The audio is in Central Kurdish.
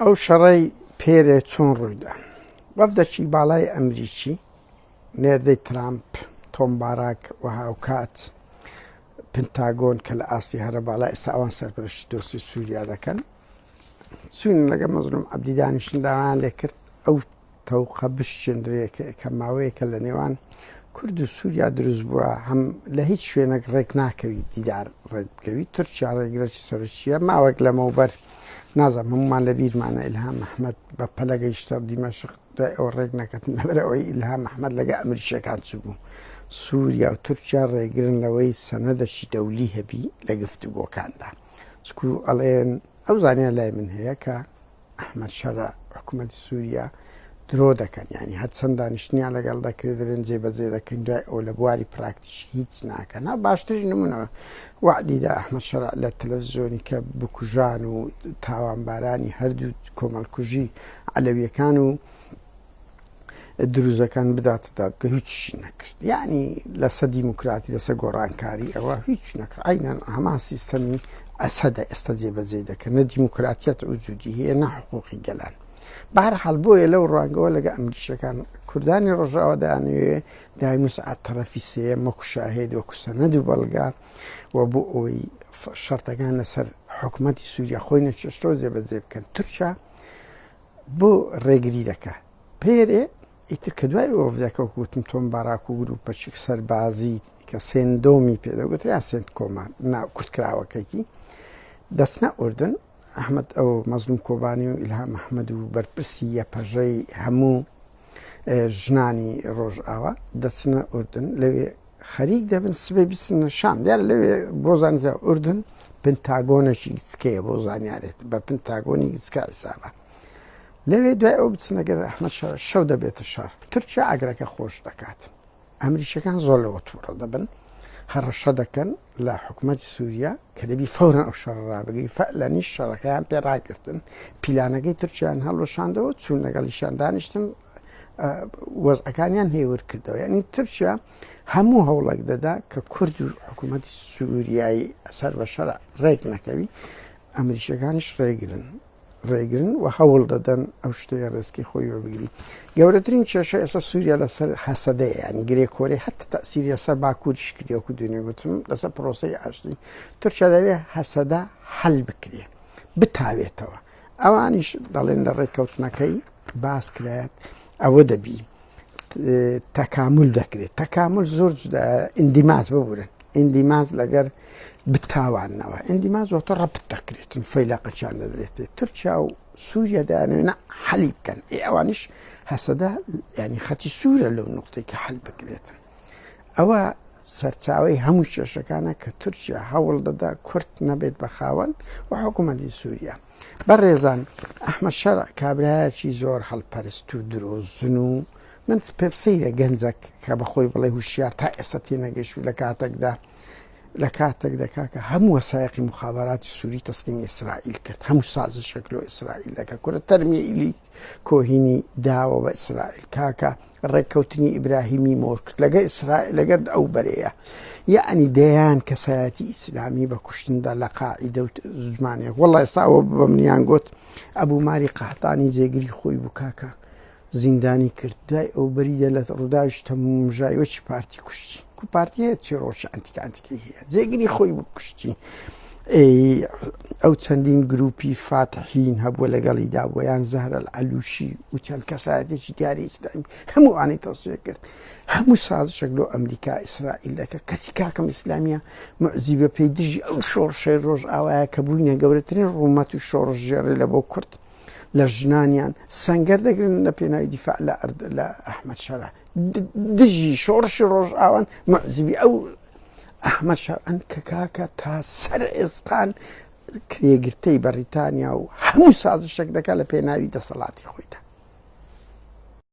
ئەو شەڕەی پێرێ چۆن ڕوویدا وەفدەکی باڵای ئەمریکی نێردەی ترامپ تۆمباراک و هاوکات پنتاگۆن کە لە ئاستی هەرە باڵای ئێستا ئەوان سەرپەرشتی دۆستی سووریا دەکەن چوون لەگە مەزلوم عەبدی دانیشتن داوایان لێ کرد ئەو تەوقە بشێندرێکە کە ماوەیەکە لە نێوان کورد و سووریا دروست بووە هەم لە هیچ شوێنێک ڕێک ناکەوی دیدار ڕێک بکەوی تورکیا ڕێگرەکی سەرچیە ماوەک لەمەوبەر نازانم هەمومان لە بیرمانە ئیلهام محمەد بە پەلەگەیشتە دیمەشق دوای ئەوە ڕێک نەکەن لەبەرەوەی ئیلهام محمەد لەگە ئەمریکیەکان چ بوو سووریا و تورکیا ڕێگرن لەوەی سەنەدەشی دەولی هەبی لە گفتوگۆکاندا چکو ئەڵێن ئەو زانیان لای من هەیە کە ئەحمەد شەرە حکوومەتی سووریا درۆ دەکەن ینی هەر چەند دانیشتنیان لەگەڵ دەکرێت دەرێن جێبەجێ دەکەن دوای ئەو لە بواری پراکتیش هیچ ناکەن باشترش نمونەوە وعدیدا ئەحمەد شەرە لە تەلەڤیزیۆنی کە بکوژان و تاوانبارانی هەردوو کۆمەڵکوژی عەلەویەکان و دروزەکان بداتە دادگە هیچی نەکرد یعنی لەسەر دیموکراتی لەسەر گۆڕانکاری ئەوە هیچ نەکرد ئەینەن هەمان سیستەمی ئەسەدە ئێستا جێبەجێ دەکەن نە دیموکراتیەت وجودی هەیە نە حقوقی گەلان بەهەرحاڵ بۆیە لەو ڕوانگەوە لەگە ئەمریکیەکان کوردانی ڕۆژاوا دەیانەوێ دای موسعەد تەرەفی سێیەم وەکو شاهێد وەکو سەنەد و بەڵگا و بۆ ئەوەی شەرتەکان لەسەر حکوومەتی سووریا خۆی نەچێشتەوە جێبەجێ بکەن تورکیا بۆ ڕێگری دەکە پێرێ ئیتر کە دوای ئۆڤدەکە وتم تۆمباراک و گروپەچێک سەربازی کە سێندۆمی پێدەگوتریان سێند کۆمان کورتکراوەکەیتی دەچنە ئوردن ئەحمەد ئەو مەزلوم کۆبانی و ئیلهام محمەد و بەرپرسی یەپەژەی هەموو ژنانی ڕۆژئاوا دەچنە ئوردن لەوێ خەریک دەبن سبەی بچنە شام دیارە لەوێ بۆ زانیار ئوردن پنتاگۆنێکی گچکەیە بۆ زانیارێت بە پنتاگۆنی گچکە حسابە لەوێ دوای ئەو بچنەگەر ئەحمەد شەو دەبێتە شار تورکیا ئاگرەکە خۆش دەکات ئەمریکیەکان زۆر لەوە تووڕە دەبن هەڕەشە دەکەن لە حکوومەتی سووریا کە دەبی فەورەن ئەو شەڕ ڕابگری فەعلەنیش شەڕەکەیان پێ ڕاگرتن پیلانەکەی تورکیایان هەڵوەشاندەوە چوون لەگەڵیشیان دانیشتن وەزعەکانیان هێور کردەوە یعنی تورکیا هەموو هەوڵێک دەدا کە کورد و حکوومەتی سووریایی سەر بە شەڕ ڕێک نەکەوی ئەمریکیەکانیش ڕێگرن و هەوڵ دەدەن ئەو شتەیە ڕێزکی خۆی وەبگری گەورەترین کێشە ئێستا سووریا لەسەر هەسەدەیە ینی گرێکۆرەی هەتا تەسیری لەسەر باکووریش کردی وەکو دوێنێ گوتم لەسەر پرۆسەی ئاشتی تورکیا دەوێت هەسەدە هەل بکرێ بتاوێتەوە ئەوانیش دەڵێن لە ڕێککەوتنەکەی باس کرایەت ئەوە دەبی تەکامل دەکرێت تەکامل زۆر ئیندیماز ببورن ئیندیماز لەگەر بتاوانەوە ئیندیماز وەتە ڕەبت دەکرێتن فەیلاقەچیان دەدرێتێت تورکیا و سووریا دەیانوێنە حەلی بکەن ئەوانیش هەسەدا ینی خەتی سوورە لەو نقطەی کە حەل بکرێتن ئەوە سەرچاوەی هەموو کێشەکانە کە تورکیا هەوڵ دەدا کورد نەبێت بە خاوەن و حکوومەتی سووریا بەڕێزان ئەحمەد شەرە کابرایەکی زۆر هەڵپەرست و درۆزن و من پێ سەیرە گەنجەک کە بەخۆی بڵێ هوشیار تا ئێستا تێنەگەیشتووی لە کاتێک دەکا کە هەموو وەسایەقی مخابەراتی سووری تەسلیمی ئیسرائیل کرد هەموو سازشێک لۆ ئیسرائیل دەکە کورە تەرمیێلی کۆهینی داوە بە ئیسرائیل کاکە ڕێککەوتنی ئیبراهیمی مۆر کرد لەگە ئیسرائیل لەگەر ئەو بەرەیە یعنی دەیان کەسایەتی ئیسلامی بە کوشتندا لە قاعیدە و زمانێک وەڵڵای ئێستاوە بە منیان گوت ئەبوو ماری قەحتانی جێگیری خۆی بوو کاکە زیندانی کرد دوای ئەو بەریدە لە ڕووداویش تەمومژایوەکی پارتی کوشتی کو پارتی هەیە چی ڕۆژە ئەنتیکانتیکی هەیە جێگیری خۆی بوو کوشتی ئەو چەندین گروپی فاتحین هەبووە لەگەڵیدا بۆیان زەهرە العەلوشی وتیان کەسایەتێکی دیاری ئیسلامی هەمووانەی تەسویە کرد هەموو سازشێک لۆ ئەمریکا ئیسرائیل دەکە کەسی کاکەم ئیسلامیە مەعزی بە پێی دژی ئەو شۆڕشەی ڕۆژ ئاوایە کە بووینە گەورەترین ڕوومەت و شۆڕش ژێڕێ لە بۆ کورد لە ژنانیان سەنگەر دەگرن لە پێناوی دیفاع لە ئەحمەد شەرە دژی شۆڕشی ڕۆژ ئاوان مەعزبی ئەو ئەحمەد شەرەن کە کاکە تا سەر ئێسقان کرێگرتەی بەریتانیا و هەموو سازشێک دەکات لە پێناوی دەسەڵاتی خۆیدا